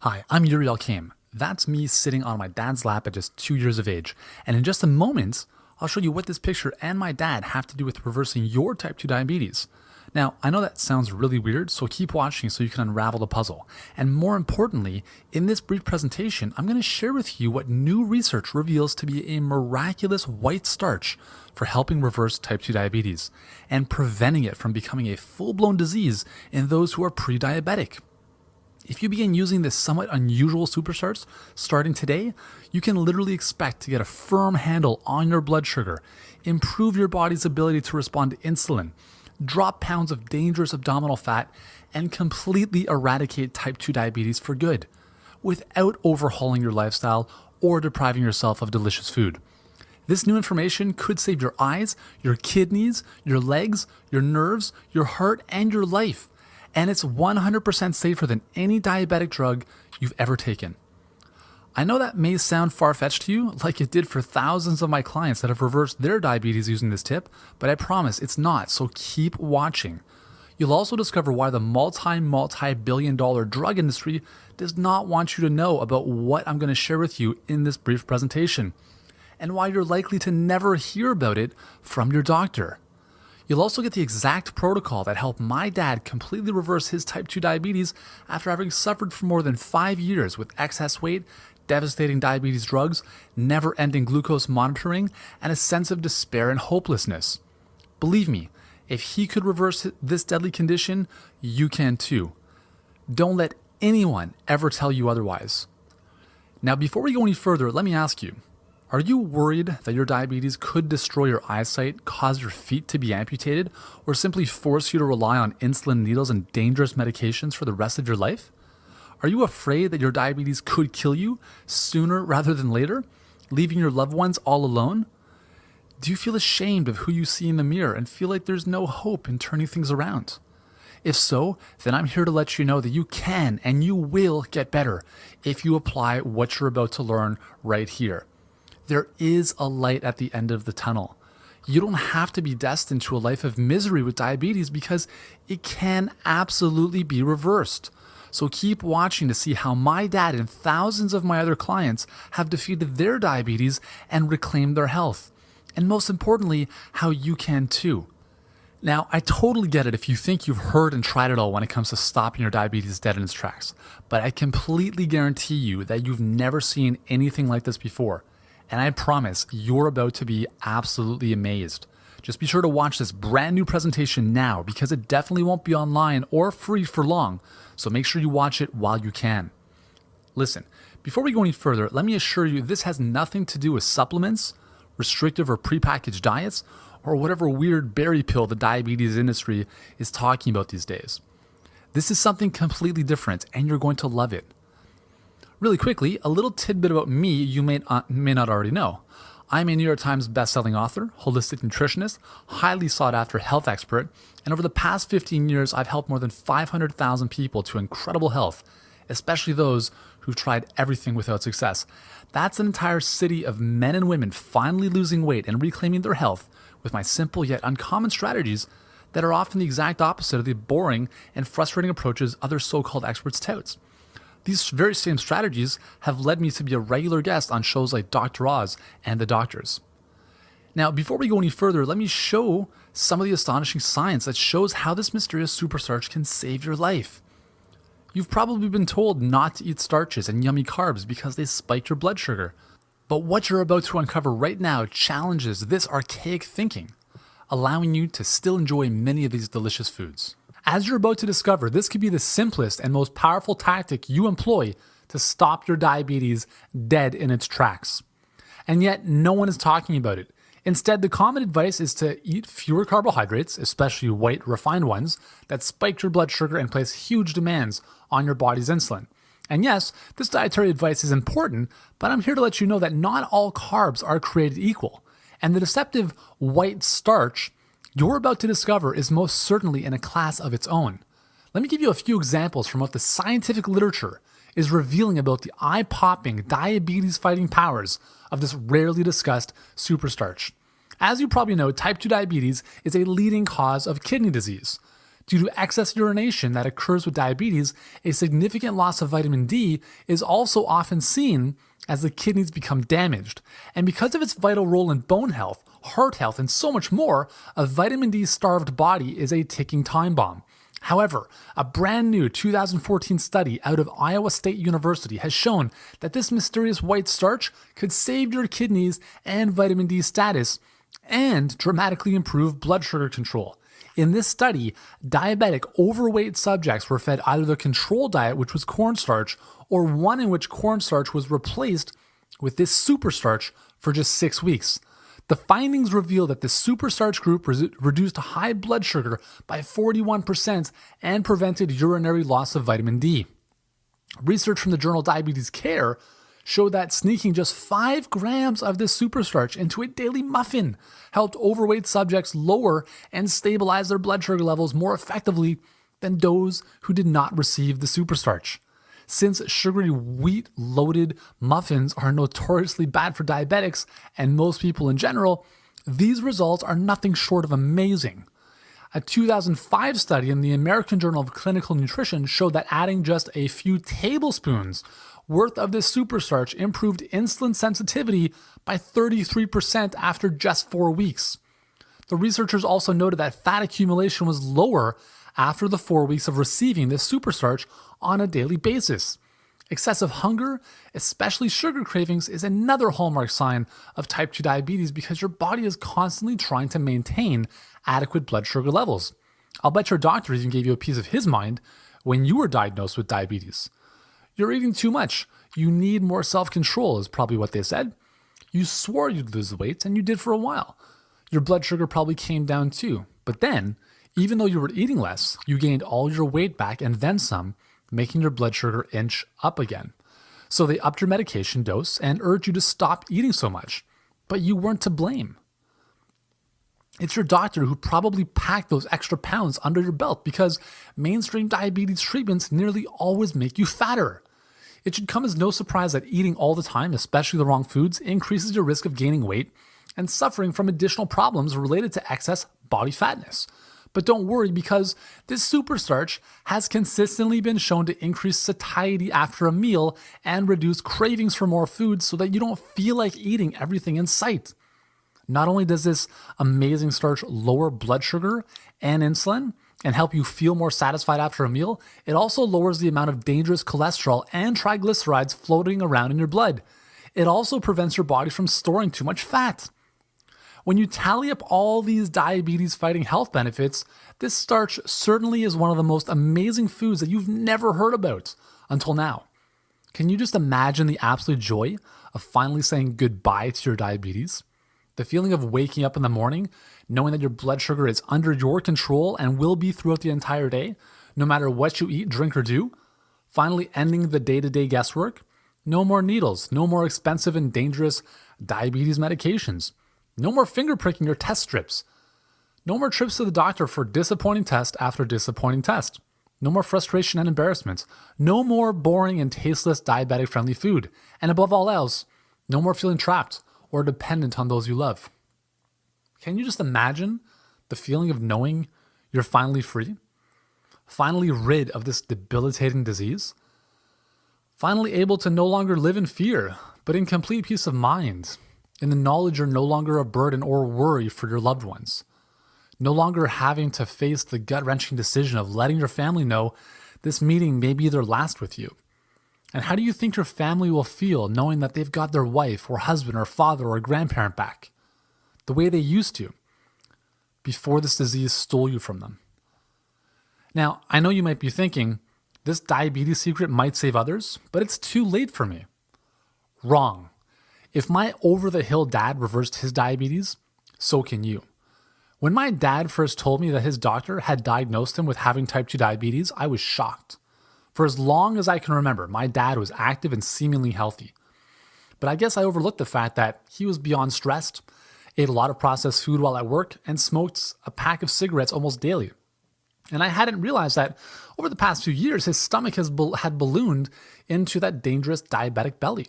Hi, I'm Yuri Elkaim. That's me sitting on my dad's lap at just 2 years of age. And in just a moment, I'll show you what this picture and my dad have to do with reversing your type 2 diabetes. Now, I know that sounds really weird, so keep watching so you can unravel the puzzle. And more importantly, in this brief presentation, I'm going to share with you what new research reveals to be a miraculous white starch for helping reverse type 2 diabetes and preventing it from becoming a full-blown disease in those who are pre-diabetic. If you begin using this somewhat unusual superstarch starting today, you can literally expect to get a firm handle on your blood sugar, improve your body's ability to respond to insulin, drop pounds of dangerous abdominal fat, and completely eradicate type 2 diabetes for good, without overhauling your lifestyle or depriving yourself of delicious food. This new information could save your eyes, your kidneys, your legs, your nerves, your heart, and your life. And it's 100% safer than any diabetic drug you've ever taken. I know that may sound far-fetched to you, like it did for thousands of my clients that have reversed their diabetes using this tip, but I promise it's not, so keep watching. You'll also discover why the multi-billion dollar drug industry does not want you to know about what I'm going to share with you in this brief presentation, and why you're likely to never hear about it from your doctor. You'll also get the exact protocol that helped my dad completely reverse his type 2 diabetes after having suffered for more than 5 years with excess weight, devastating diabetes drugs, never-ending glucose monitoring, and a sense of despair and hopelessness. Believe me, if he could reverse this deadly condition, you can too. Don't let anyone ever tell you otherwise. Now, before we go any further, let me ask you, are you worried that your diabetes could destroy your eyesight, cause your feet to be amputated, or simply force you to rely on insulin needles and dangerous medications for the rest of your life? Are you afraid that your diabetes could kill you sooner rather than later, leaving your loved ones all alone? Do you feel ashamed of who you see in the mirror and feel like there's no hope in turning things around? If so, then I'm here to let you know that you can and you will get better if you apply what you're about to learn right here. There is a light at the end of the tunnel. You don't have to be destined to a life of misery with diabetes because it can absolutely be reversed. So keep watching to see how my dad and thousands of my other clients have defeated their diabetes and reclaimed their health. And most importantly, how you can too. Now, I totally get it if you think you've heard and tried it all when it comes to stopping your diabetes dead in its tracks. But I completely guarantee you that you've never seen anything like this before. And I promise you're about to be absolutely amazed. Just be sure to watch this brand new presentation now because it definitely won't be online or free for long. So make sure you watch it while you can. Listen, before we go any further, let me assure you this has nothing to do with supplements, restrictive or prepackaged diets, or whatever weird berry pill the diabetes industry is talking about these days. This is something completely different and you're going to love it. Really quickly, a little tidbit about me you may not already know. I'm a New York Times bestselling author, holistic nutritionist, highly sought after health expert, and over the past 15 years, I've helped more than 500,000 people to incredible health, especially those who've tried everything without success. That's an entire city of men and women finally losing weight and reclaiming their health with my simple yet uncommon strategies that are often the exact opposite of the boring and frustrating approaches other so-called experts tout. These very same strategies have led me to be a regular guest on shows like Dr. Oz and The Doctors. Now, before we go any further, let me show some of the astonishing science that shows how this mysterious superstarch can save your life. You've probably been told not to eat starches and yummy carbs because they spike your blood sugar. But what you're about to uncover right now challenges this archaic thinking, allowing you to still enjoy many of these delicious foods. As you're about to discover, this could be the simplest and most powerful tactic you employ to stop your diabetes dead in its tracks. And yet, no one is talking about it. Instead, the common advice is to eat fewer carbohydrates, especially white, refined ones, that spike your blood sugar and place huge demands on your body's insulin. And yes, this dietary advice is important, but I'm here to let you know that not all carbs are created equal. And the deceptive white starch you're about to discover is most certainly in a class of its own. Let me give you a few examples from what the scientific literature is revealing about the eye-popping, diabetes-fighting powers of this rarely discussed superstarch. As you probably know, type 2 diabetes is a leading cause of kidney disease. Due to excess urination that occurs with diabetes, a significant loss of vitamin D is also often seen as the kidneys become damaged. And because of its vital role in bone health, heart health, and so much more, a vitamin D-starved body is a ticking time bomb. However, a brand new 2014 study out of Iowa State University has shown that this mysterious white starch could save your kidneys and vitamin D status and dramatically improve blood sugar control. In this study, diabetic overweight subjects were fed either the control diet, which was cornstarch, or one in which cornstarch was replaced with this superstarch for just 6 weeks. The findings reveal that the superstarch group reduced high blood sugar by 41% and prevented urinary loss of vitamin D. Research from the journal Diabetes Care showed that sneaking just 5 grams of this superstarch into a daily muffin helped overweight subjects lower and stabilize their blood sugar levels more effectively than those who did not receive the superstarch. Since sugary wheat-loaded muffins are notoriously bad for diabetics and most people in general, these results are nothing short of amazing. A 2005 study in the American Journal of Clinical Nutrition showed that adding just a few tablespoons worth of this superstarch improved insulin sensitivity by 33% after just 4 weeks. The researchers also noted that fat accumulation was lower after the 4 weeks of receiving this superstarch on a daily basis. Excessive hunger, especially sugar cravings, is another hallmark sign of type 2 diabetes because your body is constantly trying to maintain adequate blood sugar levels. I'll bet your doctor even gave you a piece of his mind when you were diagnosed with diabetes. You're eating too much. You need more self-control is probably what they said. You swore you'd lose weight, and you did for a while. Your blood sugar probably came down too. But then, even though you were eating less, you gained all your weight back and then some, making your blood sugar inch up again. So they upped your medication dose and urged you to stop eating so much. But you weren't to blame. It's your doctor who probably packed those extra pounds under your belt because mainstream diabetes treatments nearly always make you fatter. It should come as no surprise that eating all the time, especially the wrong foods, increases your risk of gaining weight and suffering from additional problems related to excess body fatness. But don't worry because this superstarch has consistently been shown to increase satiety after a meal and reduce cravings for more food so that you don't feel like eating everything in sight. Not only does this amazing starch lower blood sugar and insulin and help you feel more satisfied after a meal, it also lowers the amount of dangerous cholesterol and triglycerides floating around in your blood. It also prevents your body from storing too much fat. When you tally up all these diabetes-fighting health benefits, this starch certainly is one of the most amazing foods that you've never heard about until now. Can you just imagine the absolute joy of finally saying goodbye to your diabetes? The feeling of waking up in the morning, knowing that your blood sugar is under your control and will be throughout the entire day, no matter what you eat, drink, or do. Finally ending the day-to-day guesswork. No more needles, no more expensive and dangerous diabetes medications. No more finger pricking or test strips. No more trips to the doctor for disappointing test after disappointing test. No more frustration and embarrassment. No more boring and tasteless diabetic-friendly food. And above all else, no more feeling trapped or dependent on those you love. Can you just imagine the feeling of knowing you're finally free? Finally rid of this debilitating disease? Finally able to no longer live in fear, but in complete peace of mind, in the knowledge you're no longer a burden or worry for your loved ones. No longer having to face the gut-wrenching decision of letting your family know this meeting may be their last with you. And how do you think your family will feel knowing that they've got their wife or husband or father or grandparent back the way they used to before this disease stole you from them? Now, I know you might be thinking, this diabetes secret might save others, but it's too late for me. Wrong. If my over-the-hill dad reversed his diabetes, so can you. When my dad first told me that his doctor had diagnosed him with having type 2 diabetes, I was shocked. For as long as I can remember, my dad was active and seemingly healthy. But I guess I overlooked the fact that he was beyond stressed, ate a lot of processed food while at work, and smoked a pack of cigarettes almost daily. And I hadn't realized that over the past few years, his stomach had ballooned into that dangerous diabetic belly.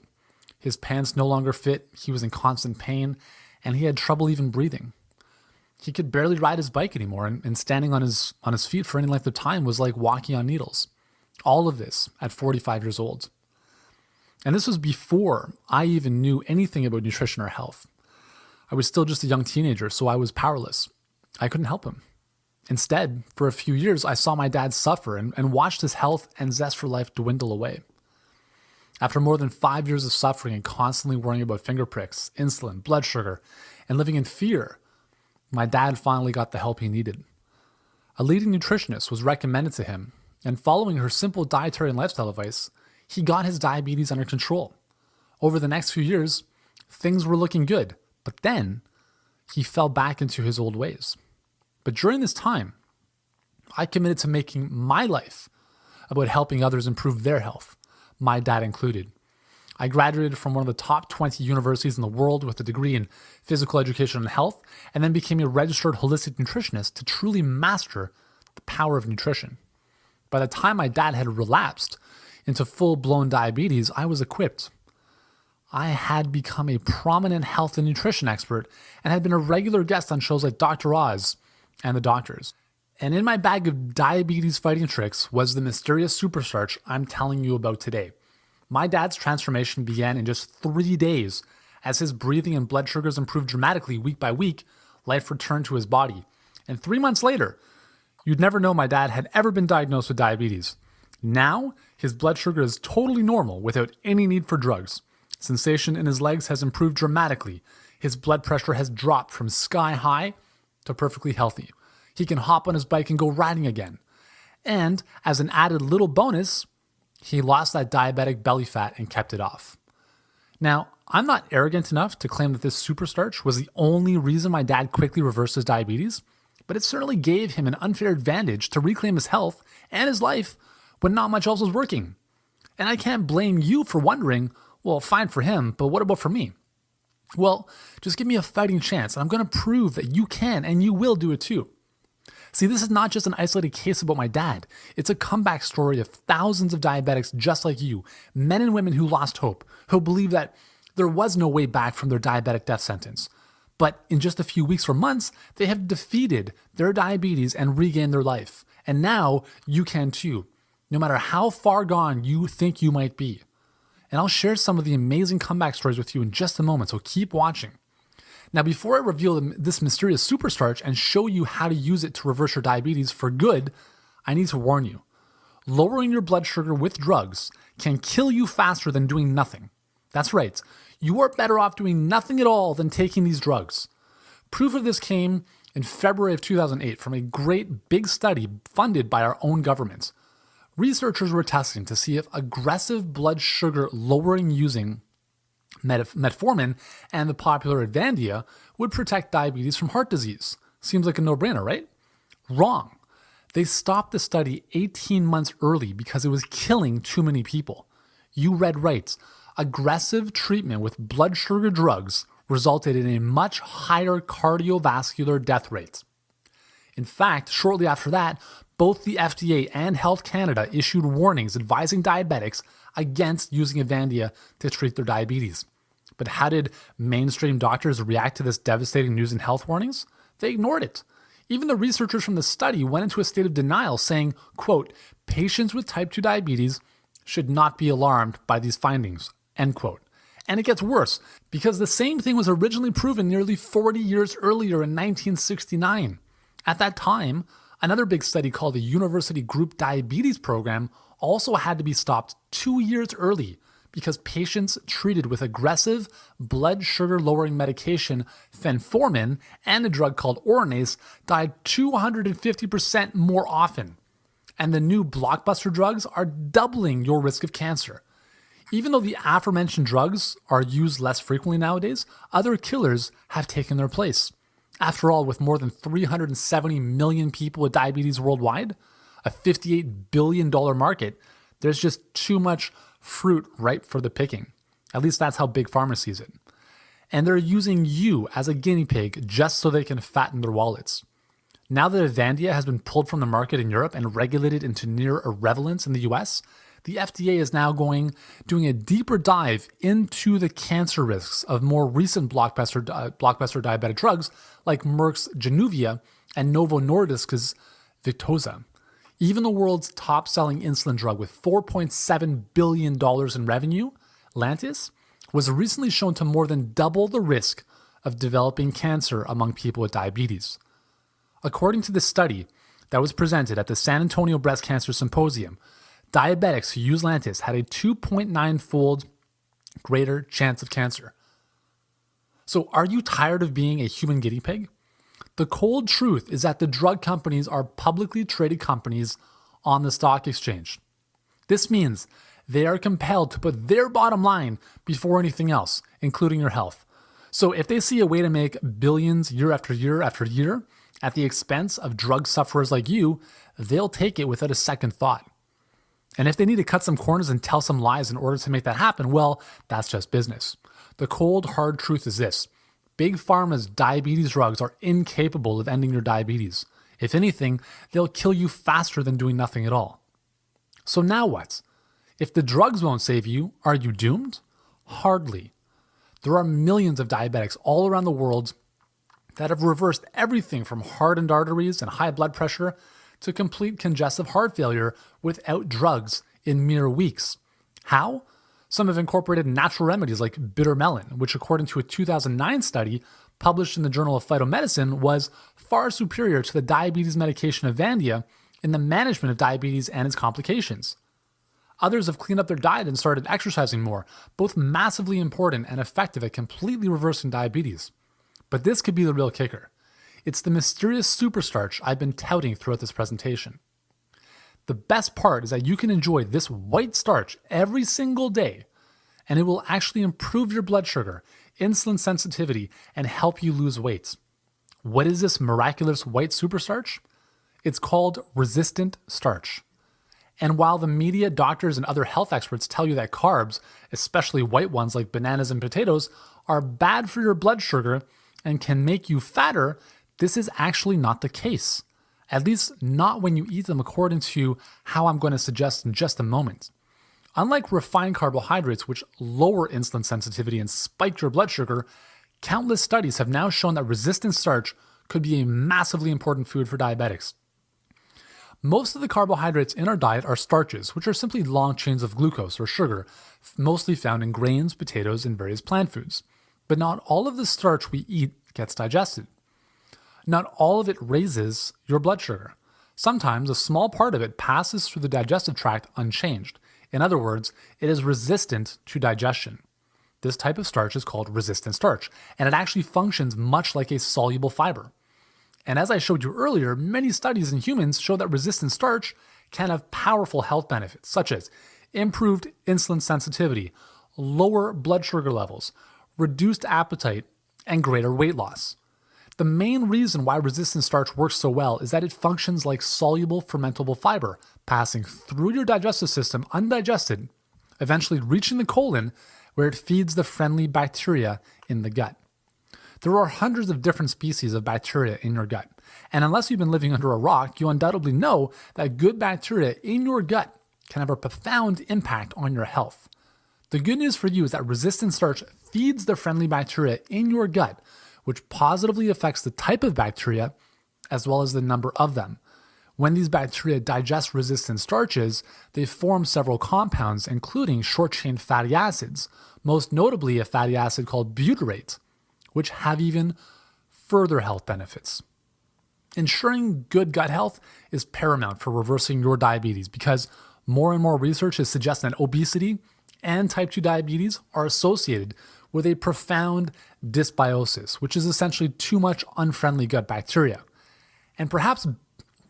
His pants no longer fit, he was in constant pain, and he had trouble even breathing. He could barely ride his bike anymore, and standing on his feet for any length of time was like walking on needles. All of this at 45 years old. And this was before I even knew anything about nutrition or health. I was still just a young teenager, so I was powerless. I couldn't help him. Instead, for a few years, I saw my dad suffer and watched his health and zest for life dwindle away. After more than 5 years of suffering and constantly worrying about finger pricks, insulin, blood sugar, and living in fear, my dad finally got the help he needed. A leading nutritionist was recommended to him, and following her simple dietary and lifestyle advice, he got his diabetes under control. Over the next few years, things were looking good, but then he fell back into his old ways. But during this time, I committed to making my life about helping others improve their health, my dad included. I graduated from one of the top 20 universities in the world with a degree in physical education and health, and then became a registered holistic nutritionist to truly master the power of nutrition. By the time my dad had relapsed into full-blown diabetes, I was equipped. I had become a prominent health and nutrition expert and had been a regular guest on shows like Dr. Oz and The Doctors. And in my bag of diabetes fighting tricks was the mysterious superstarch I'm telling you about today. My dad's transformation began in just 3 days. As his breathing and blood sugars improved dramatically week by week, life returned to his body. And 3 months later, you'd never know my dad had ever been diagnosed with diabetes. Now, his blood sugar is totally normal without any need for drugs. Sensation in his legs has improved dramatically. His blood pressure has dropped from sky high to perfectly healthy. He can hop on his bike and go riding again. And as an added little bonus, he lost that diabetic belly fat and kept it off. Now, I'm not arrogant enough to claim that this superstarch was the only reason my dad quickly reversed his diabetes, but it certainly gave him an unfair advantage to reclaim his health and his life when not much else was working. And I can't blame you for wondering, well, fine for him, but what about for me? Well, just give me a fighting chance, and I'm going to prove that you can and you will do it too. See, this is not just an isolated case about my dad. It's a comeback story of thousands of diabetics just like you, men and women who lost hope, who believed that there was no way back from their diabetic death sentence. But in just a few weeks or months, they have defeated their diabetes and regained their life. And now you can too, no matter how far gone you think you might be. And I'll share some of the amazing comeback stories with you in just a moment, so keep watching. Now, before I reveal this mysterious superstarch and show you how to use it to reverse your diabetes for good, I need to warn you. Lowering your blood sugar with drugs can kill you faster than doing nothing. That's right. You are better off doing nothing at all than taking these drugs. Proof of this came in February of 2008 from a great big study funded by our own government. Researchers were testing to see if aggressive blood sugar lowering using metformin and the popular Avandia would protect diabetes from heart disease. Seems like a no-brainer, right? Wrong. They stopped the study 18 months early because it was killing too many people. You read right. Aggressive treatment with blood sugar drugs resulted in a much higher cardiovascular death rate. In fact, shortly after that, both the FDA and Health Canada issued warnings advising diabetics against using Avandia to treat their diabetes. But how did mainstream doctors react to this devastating news and health warnings? They ignored it. Even the researchers from the study went into a state of denial, saying, quote, patients with type 2 diabetes should not be alarmed by these findings, end quote. And it gets worse, because the same thing was originally proven nearly 40 years earlier in 1969. At that time, another big study called the University Group Diabetes Program also had to be stopped 2 years early because patients treated with aggressive blood sugar lowering medication, fenformin, and a drug called Oronase died 250% more often. And the new blockbuster drugs are doubling your risk of cancer. Even though the aforementioned drugs are used less frequently nowadays, other killers have taken their place. After all, with more than 370 million people with diabetes worldwide, a $58 billion market, there's just too much fruit ripe for the picking. At least that's how Big Pharma sees it. And they're using you as a guinea pig just so they can fatten their wallets. Now that Avandia has been pulled from the market in Europe and regulated into near irrelevance in the US, the FDA is now doing a deeper dive into the cancer risks of more recent blockbuster diabetic drugs like Merck's Januvia and Novo Nordisk's Victoza. Even the world's top-selling insulin drug with $4.7 billion in revenue, Lantus, was recently shown to more than double the risk of developing cancer among people with diabetes. According to this study that was presented at the San Antonio Breast Cancer Symposium, diabetics who use Lantus had a 2.9-fold greater chance of cancer. So are you tired of being a human guinea pig? The cold truth is that the drug companies are publicly traded companies on the stock exchange. This means they are compelled to put their bottom line before anything else, including your health. So if they see a way to make billions year after year after year at the expense of drug sufferers like you, they'll take it without a second thought. And if they need to cut some corners and tell some lies in order to make that happen, well, that's just business. The cold, hard truth is this. Big Pharma's diabetes drugs are incapable of ending your diabetes. If anything, they'll kill you faster than doing nothing at all. So now what? If the drugs won't save you, are you doomed? Hardly. There are millions of diabetics all around the world that have reversed everything from hardened arteries and high blood pressure to complete congestive heart failure without drugs in mere weeks. How? Some have incorporated natural remedies like bitter melon, which according to a 2009 study published in the Journal of Phytomedicine was far superior to the diabetes medication Avandia in the management of diabetes and its complications. Others have cleaned up their diet and started exercising more, both massively important and effective at completely reversing diabetes. But this could be the real kicker. It's the mysterious superstarch I've been touting throughout this presentation. The best part is that you can enjoy this white starch every single day, and it will actually improve your blood sugar, insulin sensitivity, and help you lose weight. What is this miraculous white superstarch? It's called resistant starch. And while the media, doctors, and other health experts tell you that carbs, especially white ones like bananas and potatoes, are bad for your blood sugar and can make you fatter, this is actually not the case. At least not when you eat them according to how I'm going to suggest in just a moment. Unlike refined carbohydrates, which lower insulin sensitivity and spike your blood sugar, countless studies have now shown that resistant starch could be a massively important food for diabetics. Most of the carbohydrates in our diet are starches, which are simply long chains of glucose or sugar, mostly found in grains, potatoes, and various plant foods. But not all of the starch we eat gets digested. Not all of it raises your blood sugar. Sometimes a small part of it passes through the digestive tract unchanged. In other words, it is resistant to digestion. This type of starch is called resistant starch, and it actually functions much like a soluble fiber. And as I showed you earlier, many studies in humans show that resistant starch can have powerful health benefits, such as improved insulin sensitivity, lower blood sugar levels, reduced appetite, and greater weight loss. The main reason why resistant starch works so well is that it functions like soluble fermentable fiber, passing through your digestive system undigested, eventually reaching the colon where it feeds the friendly bacteria in the gut. There are hundreds of different species of bacteria in your gut, and unless you've been living under a rock, you undoubtedly know that good bacteria in your gut can have a profound impact on your health. The good news for you is that resistant starch feeds the friendly bacteria in your gut, which positively affects the type of bacteria as well as the number of them. When these bacteria digest resistant starches, they form several compounds, including short-chain fatty acids, most notably a fatty acid called butyrate, which have even further health benefits. Ensuring good gut health is paramount for reversing your diabetes because more and more research is suggesting that obesity and type 2 diabetes are associated with a profound dysbiosis, which is essentially too much unfriendly gut bacteria. And perhaps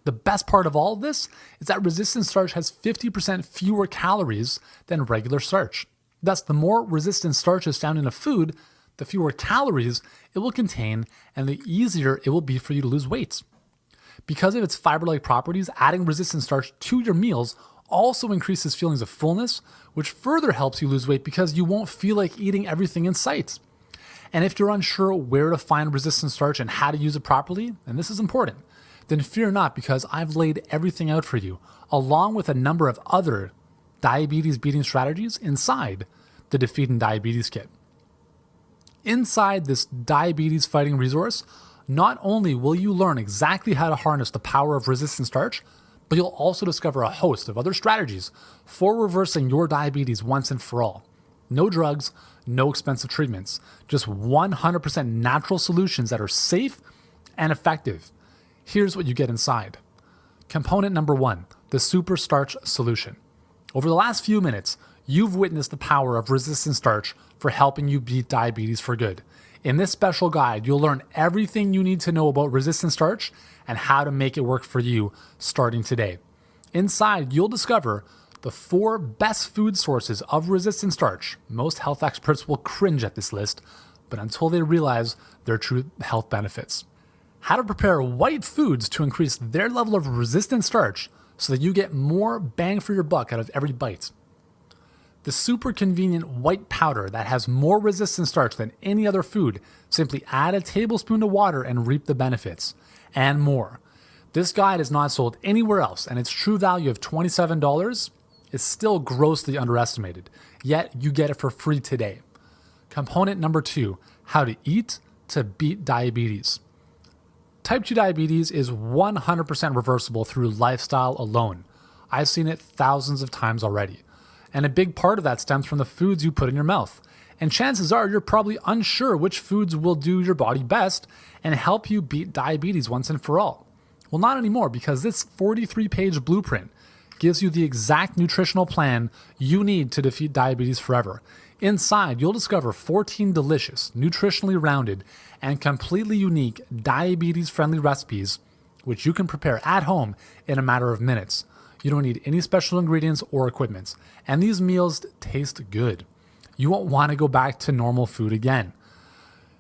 the best part of all of this is that resistant starch has 50% fewer calories than regular starch. Thus, the more resistant starch is found in a food, the fewer calories it will contain and the easier it will be for you to lose weight. Because of its fiber-like properties, adding resistant starch to your meals also increases feelings of fullness, which further helps you lose weight because you won't feel like eating everything in sight. And if you're unsure where to find resistant starch and how to use it properly, and this is important, then fear not because I've laid everything out for you, along with a number of other diabetes beating strategies inside the Defeating Diabetes Kit. Inside this diabetes fighting resource, not only will you learn exactly how to harness the power of resistant starch, but you'll also discover a host of other strategies for reversing your diabetes once and for all. No drugs, no expensive treatments, just 100% natural solutions that are safe and effective. Here's what you get inside. Component number 1, the super starch solution. Over the last few minutes, you've witnessed the power of resistant starch for helping you beat diabetes for good. In this special guide, you'll learn everything you need to know about resistant starch and how to make it work for you starting today. Inside, you'll discover the 4 best food sources of resistant starch. Most health experts will cringe at this list, but until they realize their true health benefits. How to prepare white foods to increase their level of resistant starch so that you get more bang for your buck out of every bite. The super convenient white powder that has more resistant starch than any other food. Simply add a tablespoon of water and reap the benefits. And more. This guide is not sold anywhere else, and its true value of $27 is still grossly underestimated. Yet you get it for free today. Component number 2, how to eat to beat diabetes. Type 2 diabetes is 100% reversible through lifestyle alone. I've seen it thousands of times already. And a big part of that stems from the foods you put in your mouth. And chances are you're probably unsure which foods will do your body best and help you beat diabetes once and for all. Well, not anymore, because this 43-page blueprint gives you the exact nutritional plan you need to defeat diabetes forever. Inside, you'll discover 14 delicious, nutritionally rounded, and completely unique diabetes-friendly recipes which you can prepare at home in a matter of minutes. You don't need any special ingredients or equipment, and these meals taste good. You won't want to go back to normal food again.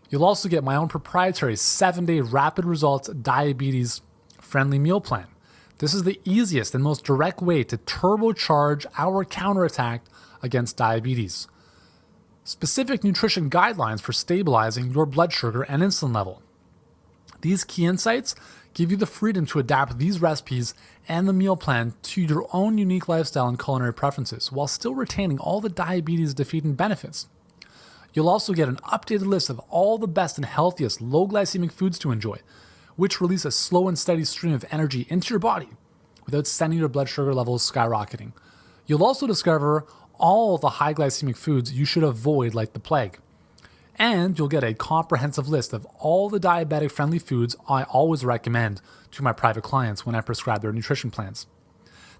You'll also get my own proprietary 7-day rapid results diabetes-friendly meal plan. This is the easiest and most direct way to turbocharge our counterattack against diabetes. Specific nutrition guidelines for stabilizing your blood sugar and insulin level. These key insights give you the freedom to adapt these recipes and the meal plan to your own unique lifestyle and culinary preferences while still retaining all the diabetes defeating benefits. You'll also get an updated list of all the best and healthiest low glycemic foods to enjoy, which release a slow and steady stream of energy into your body without sending your blood sugar levels skyrocketing. You'll also discover all the high glycemic foods you should avoid like the plague. And you'll get a comprehensive list of all the diabetic-friendly foods I always recommend to my private clients when I prescribe their nutrition plans.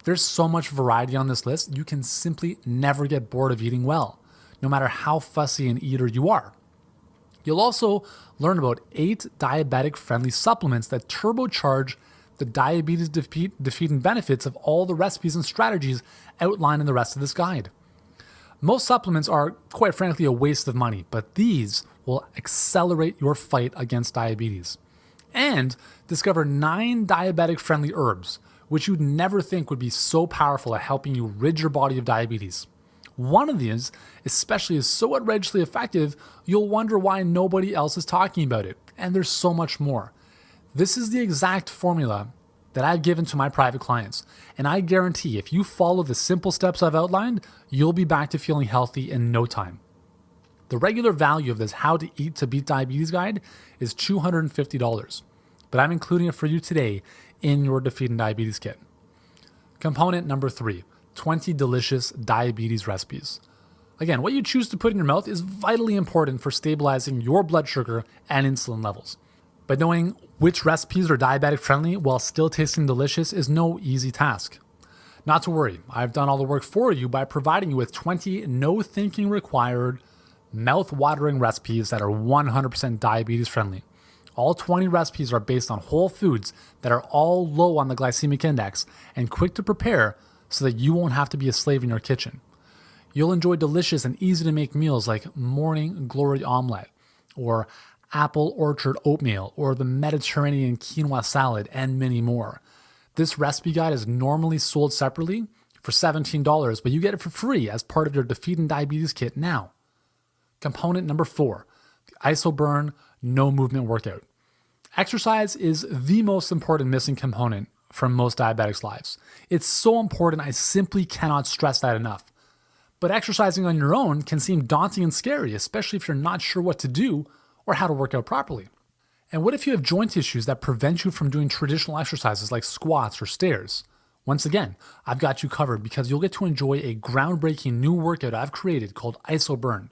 There's so much variety on this list, you can simply never get bored of eating well, no matter how fussy an eater you are. You'll also learn about 8 diabetic-friendly supplements that turbocharge the diabetes defeating benefits of all the recipes and strategies outlined in the rest of this guide. Most supplements are, quite frankly, a waste of money, but these will accelerate your fight against diabetes. And discover 9 diabetic-friendly herbs, which you'd never think would be so powerful at helping you rid your body of diabetes. One of these, especially, is so outrageously effective, you'll wonder why nobody else is talking about it. And there's so much more. This is the exact formula that I've given to my private clients. And I guarantee if you follow the simple steps I've outlined, you'll be back to feeling healthy in no time. The regular value of this How to Eat to Beat Diabetes guide is $250, but I'm including it for you today in your Defeating Diabetes Kit. Component number 3, 20 delicious diabetes recipes. Again, what you choose to put in your mouth is vitally important for stabilizing your blood sugar and insulin levels. But knowing which recipes are diabetic friendly while still tasting delicious is no easy task. Not to worry, I've done all the work for you by providing you with 20 no thinking required, mouth-watering recipes that are 100% diabetes friendly. All 20 recipes are based on whole foods that are all low on the glycemic index and quick to prepare so that you won't have to be a slave in your kitchen. You'll enjoy delicious and easy to make meals like morning glory omelette, or apple orchard oatmeal, or the Mediterranean quinoa salad, and many more. This recipe guide is normally sold separately for $17, but you get it for free as part of your Defeating Diabetes Kit now. Component number 4, the Isoburn No Movement Workout. Exercise is the most important missing component from most diabetics' lives. It's so important, I simply cannot stress that enough. But exercising on your own can seem daunting and scary, especially if you're not sure what to do or how to work out properly. And what if you have joint issues that prevent you from doing traditional exercises like squats or stairs? Once again, I've got you covered because you'll get to enjoy a groundbreaking new workout I've created called IsoBurn.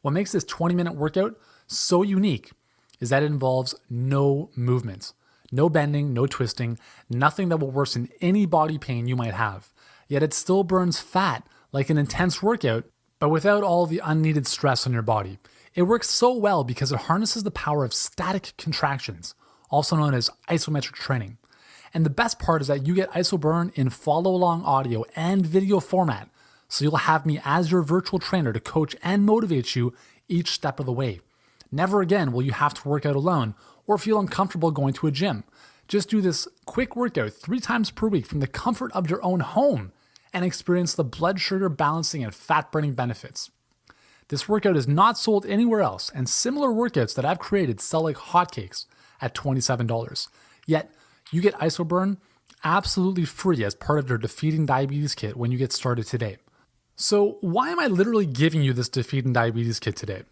What makes this 20-minute workout so unique is that it involves no movement, no bending, no twisting, nothing that will worsen any body pain you might have. Yet it still burns fat like an intense workout, but without all the unneeded stress on your body. It works so well because it harnesses the power of static contractions, also known as isometric training. And the best part is that you get IsoBurn in follow-along audio and video format, so you'll have me as your virtual trainer to coach and motivate you each step of the way. Never again will you have to work out alone or feel uncomfortable going to a gym. Just do this quick workout 3 times per week from the comfort of your own home and experience the blood sugar balancing and fat burning benefits. This workout is not sold anywhere else, and similar workouts that I've created sell like hotcakes at $27. Yet, you get IsoBurn absolutely free as part of your Defeating Diabetes kit when you get started today. So why am I literally giving you this Defeating Diabetes kit today?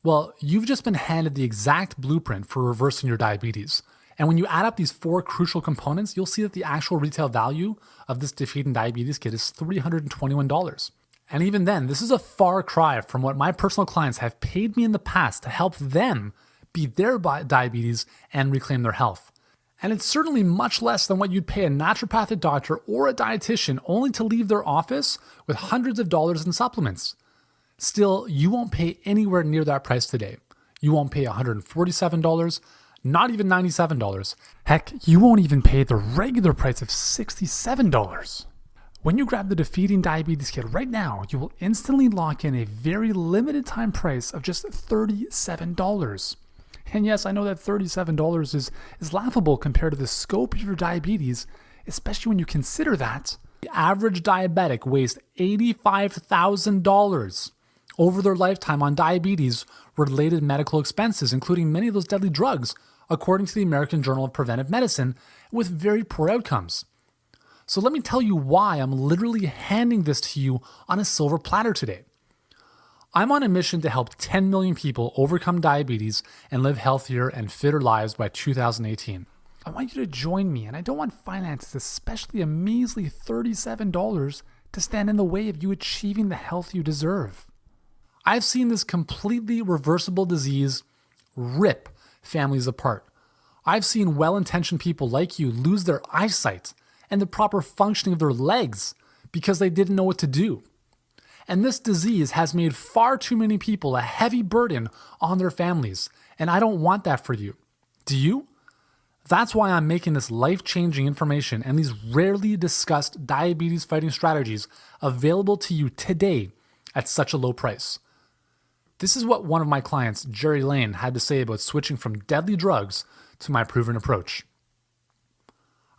Well, you've just been handed the exact blueprint for reversing your diabetes. And when you add up these 4 crucial components, you'll see that the actual retail value of this Defeating Diabetes kit is $321. And even then, this is a far cry from what my personal clients have paid me in the past to help them beat their diabetes and reclaim their health. And it's certainly much less than what you'd pay a naturopathic doctor or a dietitian only to leave their office with hundreds of dollars in supplements. Still, you won't pay anywhere near that price today. You won't pay $147, not even $97. Heck, you won't even pay the regular price of $67. When you grab the Defeating Diabetes kit right now, you will instantly lock in a very limited time price of just $37. And yes, I know that $37 is laughable compared to the scope of your diabetes, especially when you consider that the average diabetic wastes $85,000 over their lifetime on diabetes-related medical expenses, including many of those deadly drugs, according to the American Journal of Preventive Medicine, with very poor outcomes. So let me tell you why I'm literally handing this to you on a silver platter today. I'm on a mission to help 10 million people overcome diabetes and live healthier and fitter lives by 2018. I want you to join me, and I don't want finances, especially a measly $37, to stand in the way of you achieving the health you deserve. I've seen this completely reversible disease rip families apart. I've seen well-intentioned people like you lose their eyesight and the proper functioning of their legs because they didn't know what to do. And this disease has made far too many people a heavy burden on their families, and I don't want that for you. Do you? That's why I'm making this life-changing information and these rarely discussed diabetes fighting strategies available to you today at such a low price. This is what one of my clients, Jerry Lane, had to say about switching from deadly drugs to my proven approach.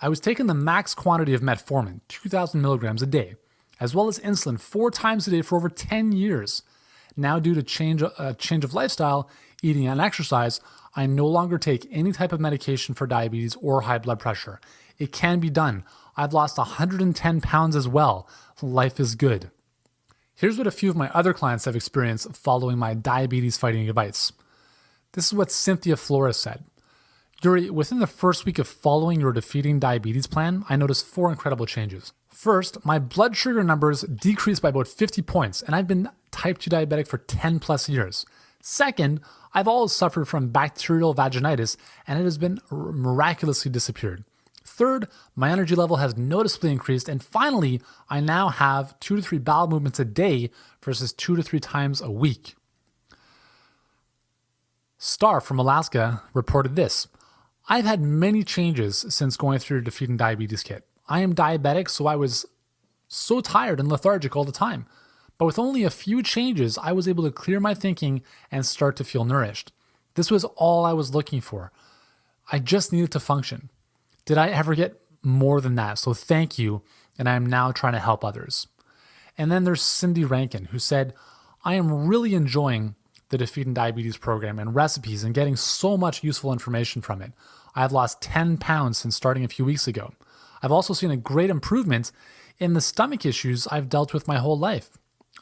I was taking the max quantity of metformin, 2,000 milligrams a day, as well as insulin 4 times a day for over 10 years. Now, due to change of lifestyle, eating and exercise, I no longer take any type of medication for diabetes or high blood pressure. It can be done. I've lost 110 pounds as well. Life is good. Here's what a few of my other clients have experienced following my diabetes fighting advice. This is what Cynthia Flores said. Yuri, within the first week of following your Defeating Diabetes plan, I noticed 4 incredible changes. First, my blood sugar numbers decreased by about 50 points, and I've been type 2 diabetic for 10 plus years. Second, I've always suffered from bacterial vaginitis, and it has been miraculously disappeared. Third, my energy level has noticeably increased, and finally, I now have 2 to 3 bowel movements a day versus 2 to 3 times a week. Star from Alaska reported this. I've had many changes since going through your Defeating Diabetes kit. I am diabetic, so I was so tired and lethargic all the time. But with only a few changes, I was able to clear my thinking and start to feel nourished. This was all I was looking for. I just needed to function. Did I ever get more than that? So thank you, and I am now trying to help others. And then there's Cindy Rankin, who said, I am really enjoying the Defeating Diabetes program and recipes and getting so much useful information from it. I have lost 10 pounds since starting a few weeks ago. I've also seen a great improvement in the stomach issues I've dealt with my whole life.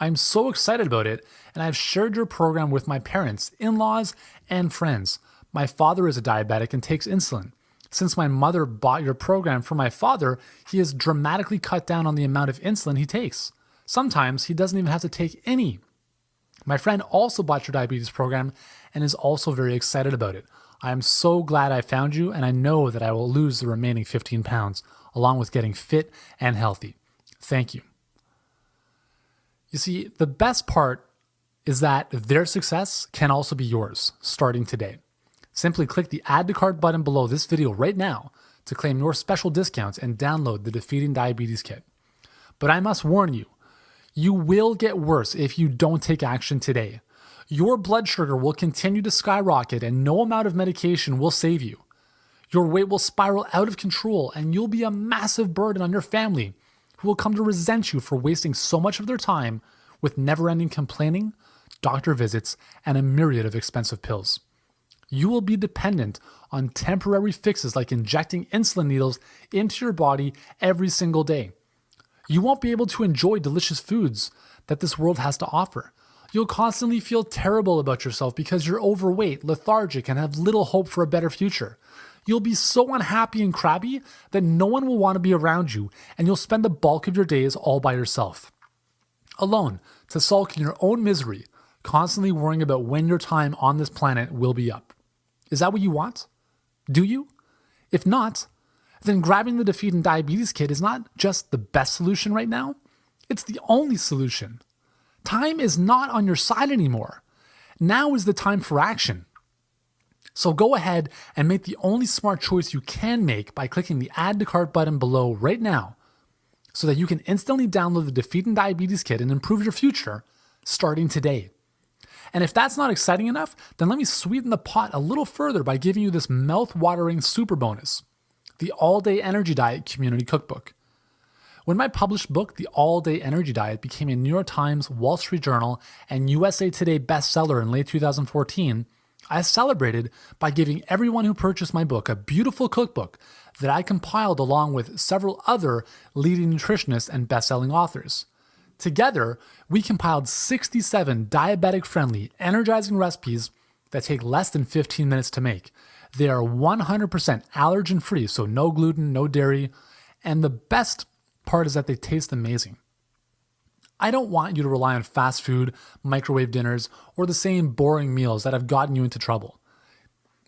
I'm so excited about it, and I've shared your program with my parents, in-laws, and friends. My father is a diabetic and takes insulin. Since my mother bought your program for my father, he has dramatically cut down on the amount of insulin he takes. Sometimes he doesn't even have to take any. My friend also bought your diabetes program and is also very excited about it. I am so glad I found you, and I know that I will lose the remaining 15 pounds, along with getting fit and healthy. Thank you. You see, the best part is that their success can also be yours, starting today. Simply click the Add to Cart button below this video right now to claim your special discounts and download the Defeating Diabetes Kit. But I must warn you, you will get worse if you don't take action today. Your blood sugar will continue to skyrocket and no amount of medication will save you. Your weight will spiral out of control and you'll be a massive burden on your family, who will come to resent you for wasting so much of their time with never-ending complaining, doctor visits, and a myriad of expensive pills. You will be dependent on temporary fixes like injecting insulin needles into your body every single day. You won't be able to enjoy delicious foods that this world has to offer. You'll constantly feel terrible about yourself because you're overweight, lethargic, and have little hope for a better future. You'll be so unhappy and crabby that no one will want to be around you, and you'll spend the bulk of your days all by yourself, alone, to sulk in your own misery, constantly worrying about when your time on this planet will be up. Is that what you want? Do you? If not, then grabbing the Defeating Diabetes Kit is not just the best solution right now, it's the only solution. Time is not on your side anymore. Now is the time for action. So go ahead and make the only smart choice you can make by clicking the Add to Cart button below right now so that you can instantly download the Defeating Diabetes Kit and improve your future starting today. And if that's not exciting enough, then let me sweeten the pot a little further by giving you this mouth-watering super bonus, the All-Day Energy Diet Community Cookbook. When my published book, The All-Day Energy Diet, became a New York Times, Wall Street Journal, and USA Today bestseller in late 2014, I celebrated by giving everyone who purchased my book a beautiful cookbook that I compiled along with several other leading nutritionists and best-selling authors. Together, we compiled 67 diabetic-friendly, energizing recipes that take less than 15 minutes to make. They are 100% allergen-free, so no gluten, no dairy, and the best part is that they taste amazing. I don't want you to rely on fast food, microwave dinners, or the same boring meals that have gotten you into trouble.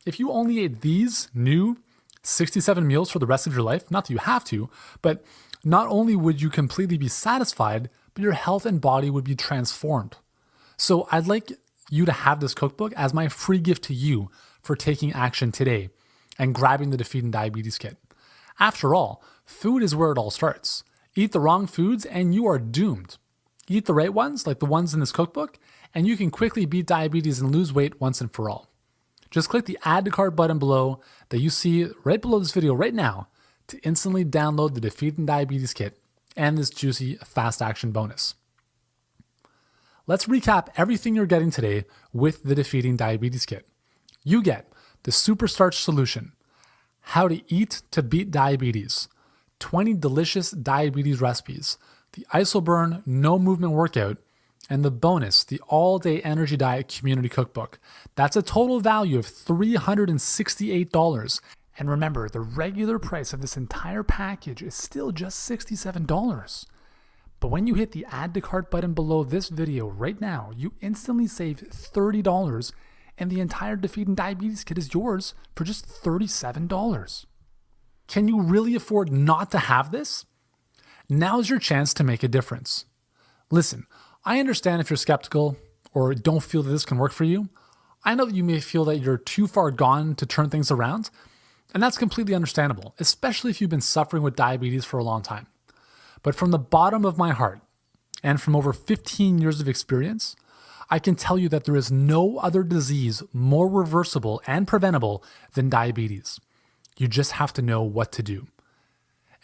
If you only ate these new 67 meals for the rest of your life, not that you have to, but not only would you completely be satisfied, but your health and body would be transformed. So I'd like you to have this cookbook as my free gift to you for taking action today and grabbing the Defeating Diabetes Kit. After all, food is where it all starts. Eat the wrong foods and you are doomed. Eat the right ones, like the ones in this cookbook, and you can quickly beat diabetes and lose weight once and for all. Just click the Add to Cart button below that you see right below this video right now to instantly download the Defeating Diabetes Kit and this juicy fast action bonus. Let's recap everything you're getting today with the Defeating Diabetes Kit. You get the Super Starch Solution, how to eat to beat diabetes, 20 delicious diabetes recipes, the Isoburn No Movement Workout, and the bonus, the All-Day Energy Diet Community Cookbook. That's a total value of $368. And remember, the regular price of this entire package is still just $67. But when you hit the Add to Cart button below this video right now, you instantly save $30, and the entire Defeating Diabetes Kit is yours for just $37. Can you really afford not to have this? Now's your chance to make a difference. Listen, I understand if you're skeptical or don't feel that this can work for you. I know that you may feel that you're too far gone to turn things around, and that's completely understandable, especially if you've been suffering with diabetes for a long time. But from the bottom of my heart, and from over 15 years of experience, I can tell you that there is no other disease more reversible and preventable than diabetes. You just have to know what to do.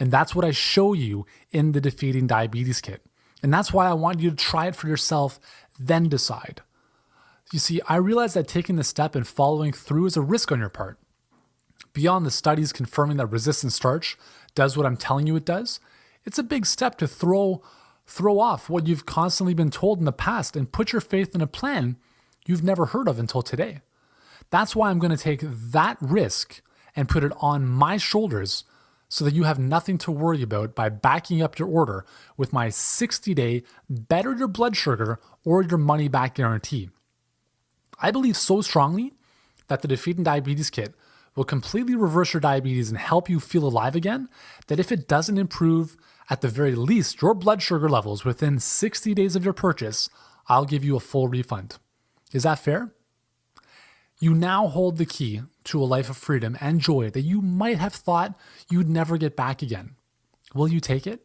And that's what I show you in the Defeating Diabetes Kit. And that's why I want you to try it for yourself, then decide. You see, I realize that taking the step and following through is a risk on your part. Beyond the studies confirming that resistant starch does what I'm telling you it does, it's a big step to throw off what you've constantly been told in the past and put your faith in a plan you've never heard of until today. That's why I'm going to take that risk and put it on my shoulders so that you have nothing to worry about by backing up your order with my 60-day better your blood sugar or your money back guarantee. I believe so strongly that the Defeating Diabetes Kit will completely reverse your diabetes and help you feel alive again, that if it doesn't improve at the very least your blood sugar levels within 60 days of your purchase, I'll give you a full refund. Is that fair? You now hold the key to a life of freedom and joy that you might have thought you'd never get back again. Will you take it?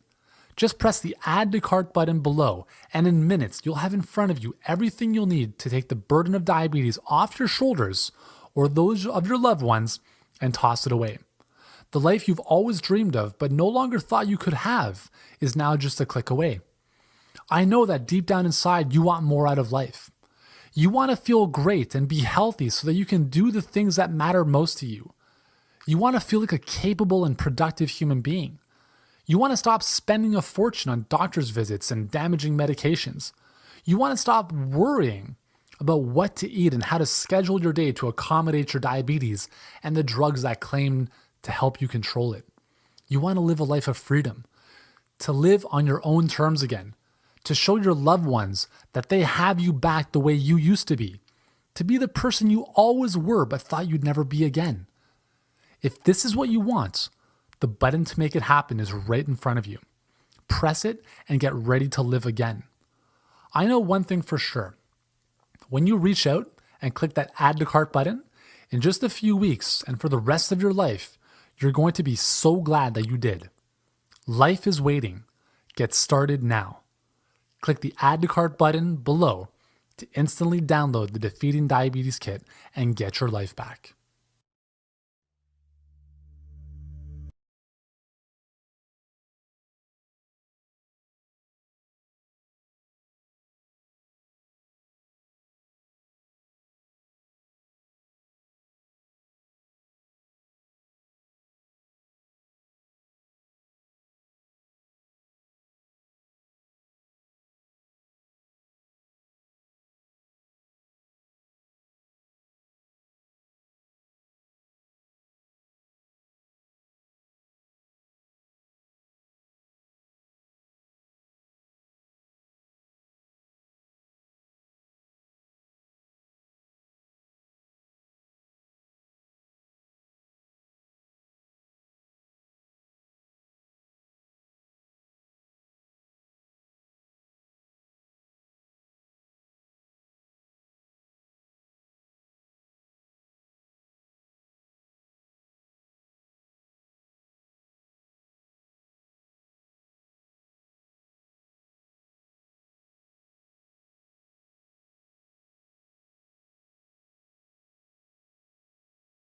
Just press the Add to Cart button below, and in minutes, you'll have in front of you everything you'll need to take the burden of diabetes off your shoulders or those of your loved ones and toss it away. The life you've always dreamed of but no longer thought you could have is now just a click away. I know that deep down inside, you want more out of life. You want to feel great and be healthy so that you can do the things that matter most to you. You want to feel like a capable and productive human being. You want to stop spending a fortune on doctor's visits and damaging medications. You want to stop worrying about what to eat and how to schedule your day to accommodate your diabetes and the drugs that claim to help you control it. You want to live a life of freedom, to live on your own terms again, to show your loved ones that they have you back the way you used to be the person you always were but thought you'd never be again. If this is what you want, the button to make it happen is right in front of you. Press it and get ready to live again. I know one thing for sure. When you reach out and click that Add to Cart button, in just a few weeks and for the rest of your life, you're going to be so glad that you did. Life is waiting. Get started now. Click the Add to Cart button below to instantly download the Defeating Diabetes Kit and get your life back.